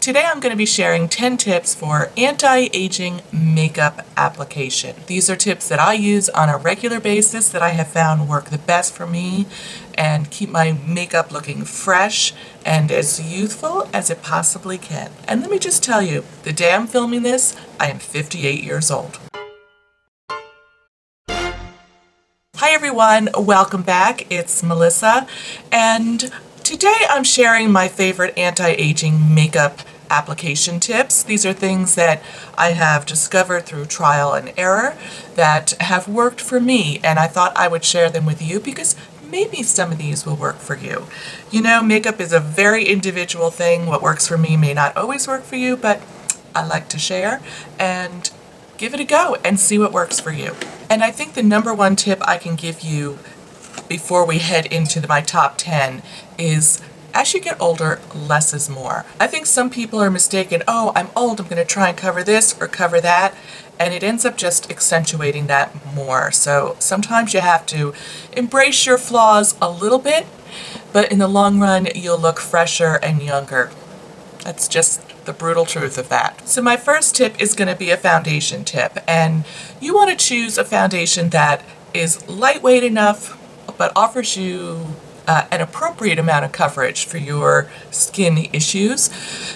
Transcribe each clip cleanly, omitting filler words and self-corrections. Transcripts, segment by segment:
Today I'm going to be sharing 10 tips for anti-aging makeup application. These are tips that I use on a regular basis that I have found work the best for me and keep my makeup looking fresh and as youthful as it possibly can. And let me just tell you, the day I'm filming this, I am 58 years old. Hi everyone, welcome back. It's Melissa, and today I'm sharing my favorite anti-aging makeup application tips. These are things that I have discovered through trial and error that have worked for me, and I thought I would share them with you because maybe some of these will work for you. You know, makeup is a very individual thing. What works for me may not always work for you, but I like to share and give it a go and see what works for you. And I think the number one tip I can give you before we head into my top 10 is, as you get older, less is more. I think some people are mistaken, oh, I'm old, I'm going to try and cover this or cover that, and it ends up just accentuating that more. So sometimes you have to embrace your flaws a little bit, but in the long run, you'll look fresher and younger. That's just the brutal truth of that. So my first tip is going to be a foundation tip, and you want to choose a foundation that is lightweight enough but offers you an appropriate amount of coverage for your skin issues.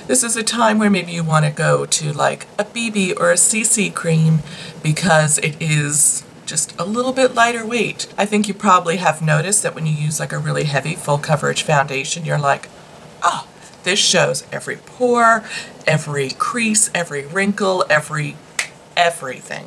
This is a time where maybe you want to go to like a BB or a CC cream because it is just a little bit lighter weight. I think you probably have noticed that when you use like a really heavy full coverage foundation, you're like, oh, this shows every pore, every crease, every wrinkle, everything.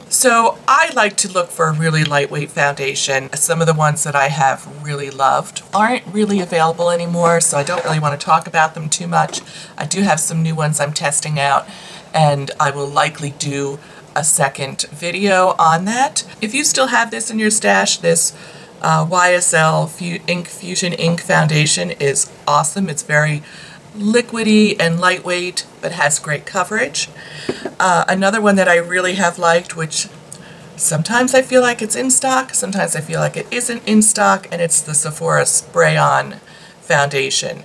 So I like to look for a really lightweight foundation. Some of the ones that I have really loved aren't really available anymore, so I don't really want to talk about them too much. I do have some new ones I'm testing out, and I will likely do a second video on that. If you still have this in your stash, this YSL Fusion Ink Foundation is awesome. It's very liquidy and lightweight, but has great coverage. Another one that I really have liked, which sometimes I feel like it's in stock, sometimes I feel like it isn't in stock, and it's the Sephora Spray-On Foundation.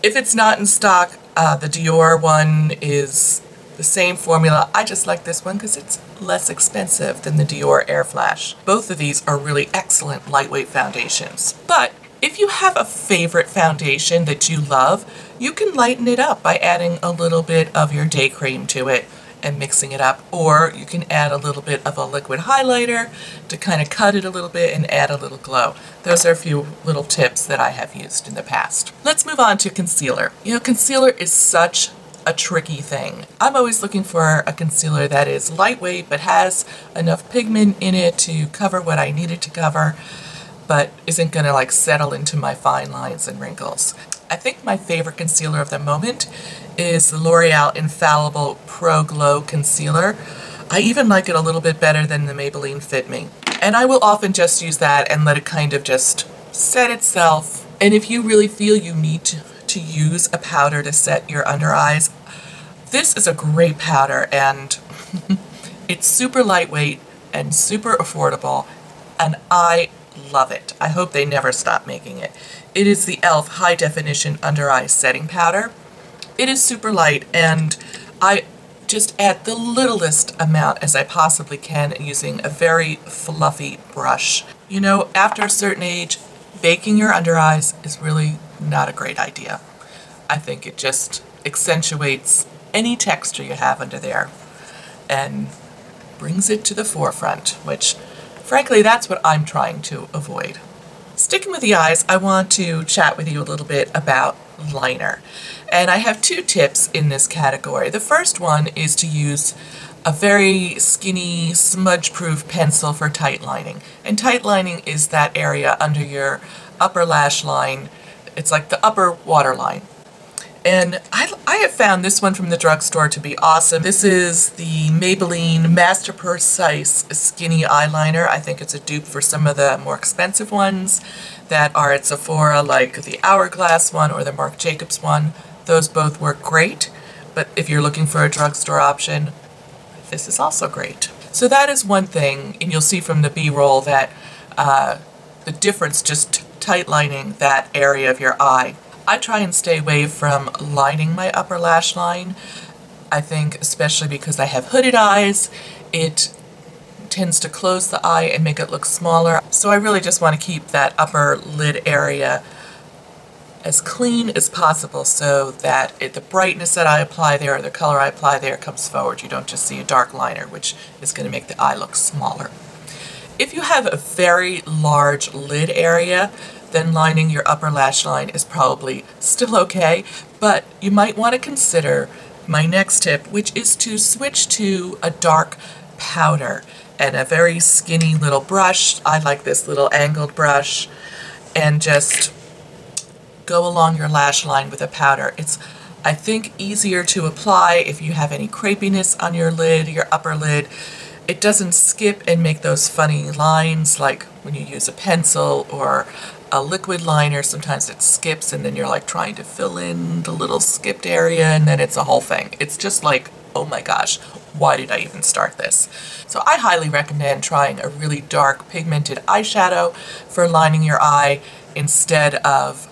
If it's not in stock, the Dior one is the same formula. I just like this one because it's less expensive than the Dior Air Flash. Both of these are really excellent lightweight foundations. But if you have a favorite foundation that you love, you can lighten it up by adding a little bit of your day cream to it and mixing it up, or you can add a little bit of a liquid highlighter to kind of cut it a little bit and add a little glow. Those are a few little tips that I have used in the past. Let's move on to concealer. You know, concealer is such a tricky thing. I'm always looking for a concealer that is lightweight but has enough pigment in it to cover what I need it to cover, but isn't gonna like settle into my fine lines and wrinkles. I think my favorite concealer of the moment is the L'Oreal Infallible Pro-Glow Concealer. I even like it a little bit better than the Maybelline Fit Me. And I will often just use that and let it kind of just set itself. And if you really feel you need to use a powder to set your under eyes, this is a great powder, and it's super lightweight and super affordable, and I love it. I hope they never stop making it. It is the e.l.f. High Definition Under Eye Setting Powder. It is super light, and I just add the littlest amount as I possibly can using a very fluffy brush. You know, after a certain age, baking your under eyes is really not a great idea. I think it just accentuates any texture you have under there and brings it to the forefront, which frankly, that's what I'm trying to avoid. Sticking with the eyes, I want to chat with you a little bit about liner. And I have two tips in this category. The first one is to use a very skinny, smudge-proof pencil for tight lining. And tight lining is that area under your upper lash line. It's like the upper waterline. And I have found this one from the drugstore to be awesome. This is the Maybelline Master Precise Skinny Eyeliner. I think it's a dupe for some of the more expensive ones that are at Sephora, like the Hourglass one or the Marc Jacobs one. Those both work great, but if you're looking for a drugstore option, this is also great. So that is one thing, and you'll see from the B-roll that the difference just tight lining that area of your eye. I try and stay away from lining my upper lash line. I think especially because I have hooded eyes, it tends to close the eye and make it look smaller. So I really just want to keep that upper lid area as clean as possible so that the brightness that I apply there or the color I apply there comes forward. You don't just see a dark liner, which is going to make the eye look smaller. If you have a very large lid area, then lining your upper lash line is probably still okay, but you might want to consider my next tip, which is to switch to a dark powder and a very skinny little brush. I like this little angled brush, and just go along your lash line with a powder. It's, I think, easier to apply if you have any crepiness on your lid, your upper lid. It doesn't skip and make those funny lines like when you use a pencil or a liquid liner. Sometimes it skips and then you're like trying to fill in the little skipped area and then it's a whole thing. It's just like, oh my gosh, why did I even start this? So I highly recommend trying a really dark pigmented eyeshadow for lining your eye instead of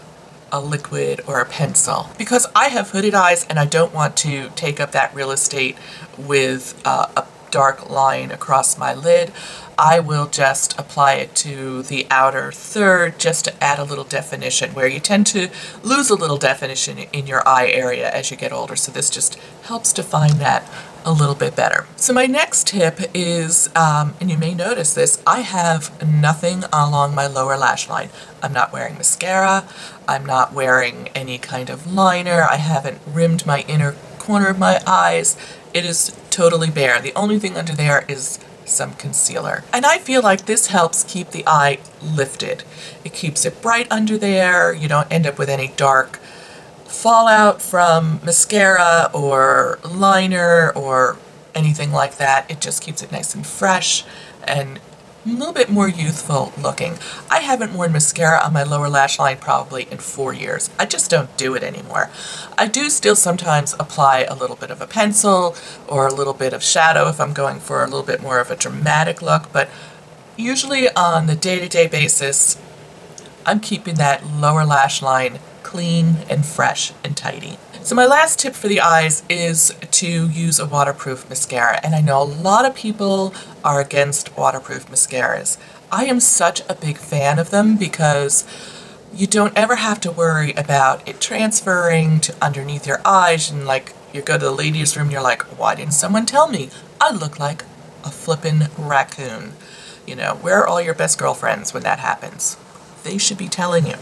a liquid or a pencil. Because I have hooded eyes and I don't want to take up that real estate with a dark line across my lid, I will just apply it to the outer third just to add a little definition, where you tend to lose a little definition in your eye area as you get older. So this just helps define that a little bit better. So my next tip is, and you may notice this, I have nothing along my lower lash line. I'm not wearing mascara, I'm not wearing any kind of liner, I haven't rimmed my inner corner of my eyes. It is totally bare. The only thing under there is some concealer. And I feel like this helps keep the eye lifted. It keeps it bright under there. You don't end up with any dark fallout from mascara or liner or anything like that. It just keeps it nice and fresh and a little bit more youthful looking. I haven't worn mascara on my lower lash line probably in 4 years. I just don't do it anymore. I do still sometimes apply a little bit of a pencil or a little bit of shadow if I'm going for a little bit more of a dramatic look, but usually on the day-to-day basis, I'm keeping that lower lash line clean and fresh and tidy. So my last tip for the eyes is to use a waterproof mascara, and I know a lot of people are against waterproof mascaras. I am such a big fan of them because you don't ever have to worry about it transferring to underneath your eyes, and like you go to the ladies' room and you're like, why didn't someone tell me? I look like a flippin' raccoon. You know, where are all your best girlfriends when that happens? They should be telling you.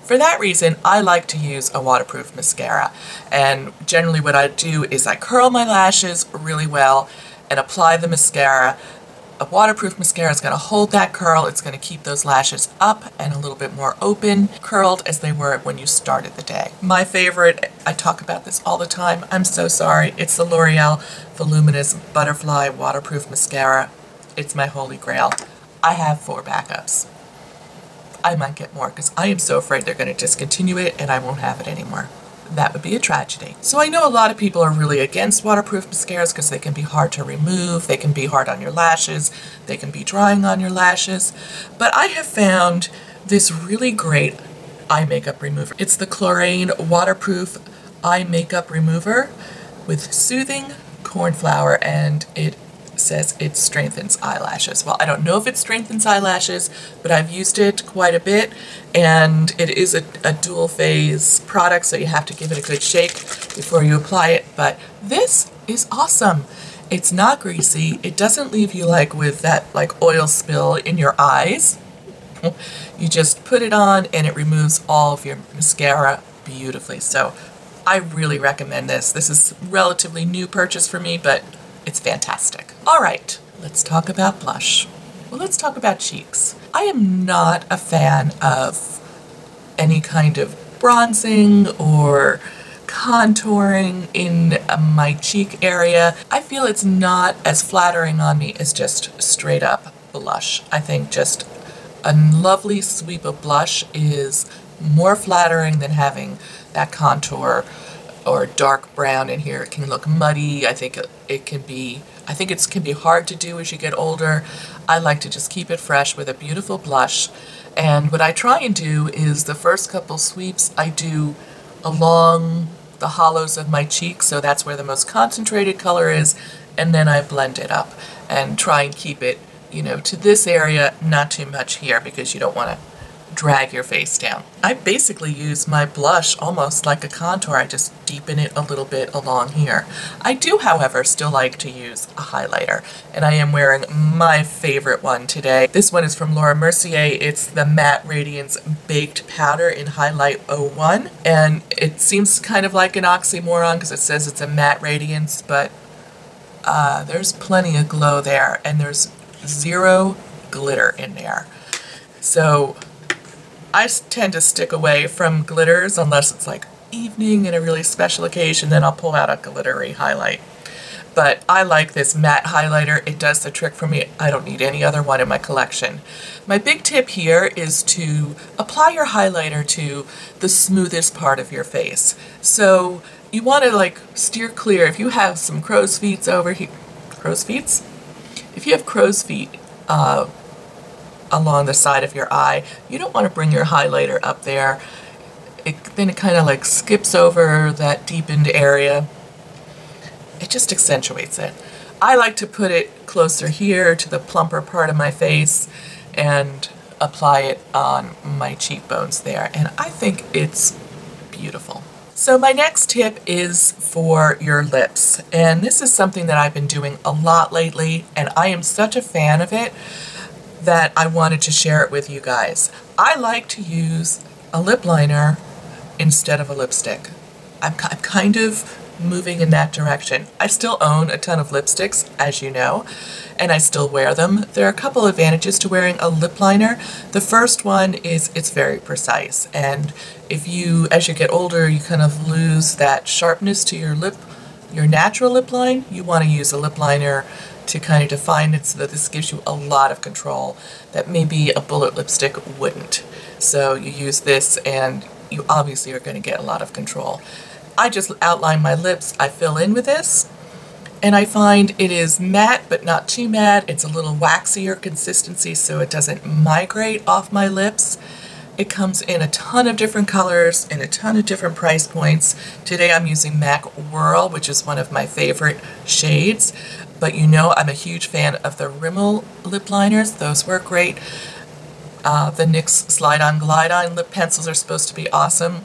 For that reason, I like to use a waterproof mascara, and generally what I do is I curl my lashes really well and apply the mascara. A waterproof mascara is going to hold that curl. It's going to keep those lashes up and a little bit more open, curled as they were when you started the day. My favorite, I talk about this all the time, I'm so sorry, it's the L'Oreal Voluminous Butterfly Waterproof Mascara. It's my holy grail. I have 4 backups. I might get more because I am so afraid they're going to discontinue it and I won't have it anymore. That would be a tragedy. So I know a lot of people are really against waterproof mascaras because they can be hard to remove, they can be hard on your lashes, they can be drying on your lashes, but I have found this really great eye makeup remover. It's the Klorane Waterproof Eye Makeup Remover with soothing cornflower, and it says it strengthens eyelashes. Well, I don't know if it strengthens eyelashes, but I've used it quite a bit, and it is a dual phase product, so you have to give it a good shake before you apply it, but this is awesome. It's not greasy. It doesn't leave you like with that like oil spill in your eyes. You just put it on and it removes all of your mascara beautifully. So I really recommend this. This is a relatively new purchase for me, but it's fantastic. All right, let's talk about blush. Well, let's talk about cheeks. I am not a fan of any kind of bronzing or contouring in my cheek area. I feel it's not as flattering on me as just straight up blush. I think just a lovely sweep of blush is more flattering than having that contour or dark brown in here. It can look muddy. I think it can be I think it can be hard to do as you get older. I like to just keep it fresh with a beautiful blush. And what I try and do is the first couple sweeps I do along the hollows of my cheeks, so that's where the most concentrated color is, and then I blend it up and try and keep it, you know, to this area, not too much here, because you don't want to drag your face down. I basically use my blush almost like a contour. I just deepen it a little bit along here. I do, however, still like to use a highlighter, and I am wearing my favorite one today. This one is from Mercier. It's the Matte Radiance Baked Powder in Highlight 01, and it seems kind of like an oxymoron because it says it's a matte radiance, but there's plenty of glow there, and there's zero glitter in there. So I tend to stick away from glitters unless it's like evening and a really special occasion, then I'll pull out a glittery highlight. But I like this matte highlighter. It does the trick for me. I don't need any other one in my collection. My big tip here is to apply your highlighter to the smoothest part of your face. So you want to like steer clear. If you have some crow's feet over here, crow's feet? If you have crow's feet along the side of your eye, you don't want to bring your highlighter up there. Then it kind of like skips over that deepened area. It just accentuates it. I like to put it closer here to the plumper part of my face and apply it on my cheekbones there, and I think it's beautiful. So my next tip is for your lips, and this is something that I've been doing a lot lately, and I am such a fan of it that I wanted to share it with you guys. I like to use a lip liner instead of a lipstick. I'm kind of moving in that direction. I still own a ton of lipsticks, as you know, and I still wear them. There are a couple advantages to wearing a lip liner. The first one is it's very precise, and if you, as you get older, you kind of lose that sharpness to your lip, your natural lip line, you want to use a lip liner to kind of define it so that this gives you a lot of control that maybe a bullet lipstick wouldn't. So you use this and you obviously are going to get a lot of control. I just outline my lips, I fill in with this, and I find it is matte but not too matte. It's a little waxier consistency so it doesn't migrate off my lips. It comes in a ton of different colors and a ton of different price points. Today I'm using MAC Whirl, which is one of my favorite shades. But you know I'm a huge fan of the Rimmel lip liners. Those work great. The NYX Slide On Glide On lip pencils are supposed to be awesome.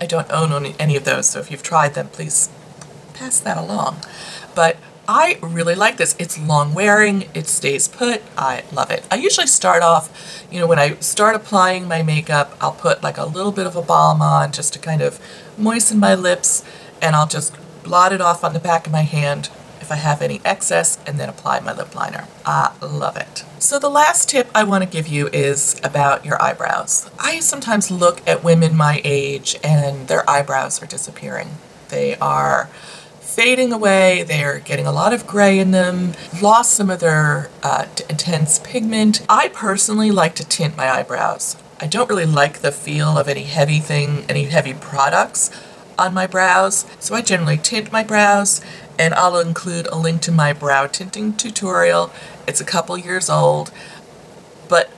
I don't own any of those, so if you've tried them, please pass that along. But I really like this. It's long wearing, it stays put, I love it. I usually start off, you know, when I start applying my makeup, I'll put like a little bit of a balm on just to kind of moisten my lips, and I'll just blot it off on the back of my hand if I have any excess, and then apply my lip liner. I love it. So the last tip I want to give you is about your eyebrows. I sometimes look at women my age and their eyebrows are disappearing. They are fading away, they're getting a lot of gray in them, lost some of their intense pigment. I personally like to tint my eyebrows. I don't really like the feel of any heavy products on my brows, so I generally tint my brows, and I'll include a link to my brow tinting tutorial. It's a couple years old, but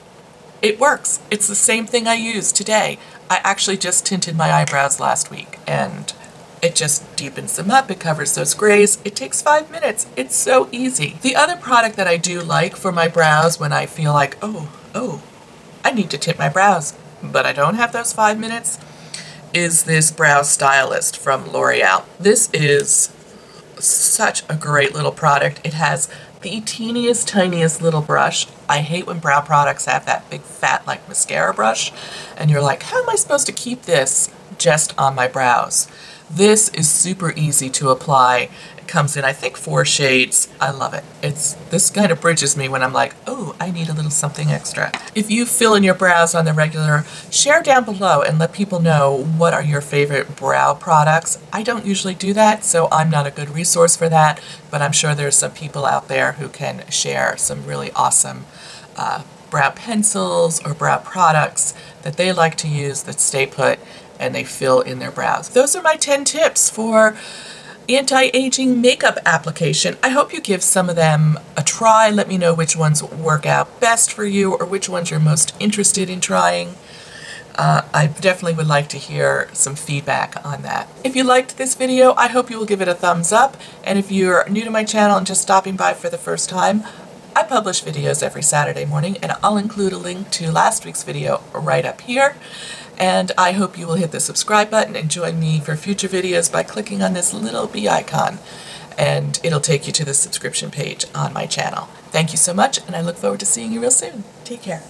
it works. It's the same thing I use today. I actually just tinted my eyebrows last week, and it just deepens them up, it covers those grays. It takes 5 minutes. It's so easy. The other product that I do like for my brows when I feel like, oh, I need to tint my brows, but I don't have those 5 minutes, is this Brow Stylist from L'Oreal. This is such a great little product. It has the teeniest, tiniest little brush. I hate when brow products have that big fat like mascara brush, and you're like, how am I supposed to keep this just on my brows? This is super easy to apply. It comes in, I think, 4 shades. I love it. This kind of bridges me when I'm like, oh, I need a little something extra. If you fill in your brows on the regular, share down below and let people know what are your favorite brow products. I don't usually do that, so I'm not a good resource for that, but I'm sure there's some people out there who can share some really awesome brow pencils or brow products that they like to use that stay put and they fill in their brows. Those are my 10 tips for anti-aging makeup application. I hope you give some of them a try. Let me know which ones work out best for you or which ones you're most interested in trying. I definitely would like to hear some feedback on that. If you liked this video, I hope you will give it a thumbs up. And if you're new to my channel and just stopping by for the first time, I publish videos every Saturday morning, and I'll include a link to last week's video right up here. And I hope you will hit the subscribe button and join me for future videos by clicking on this little bee icon, and it'll take you to the subscription page on my channel. Thank you so much, and I look forward to seeing you real soon. Take care.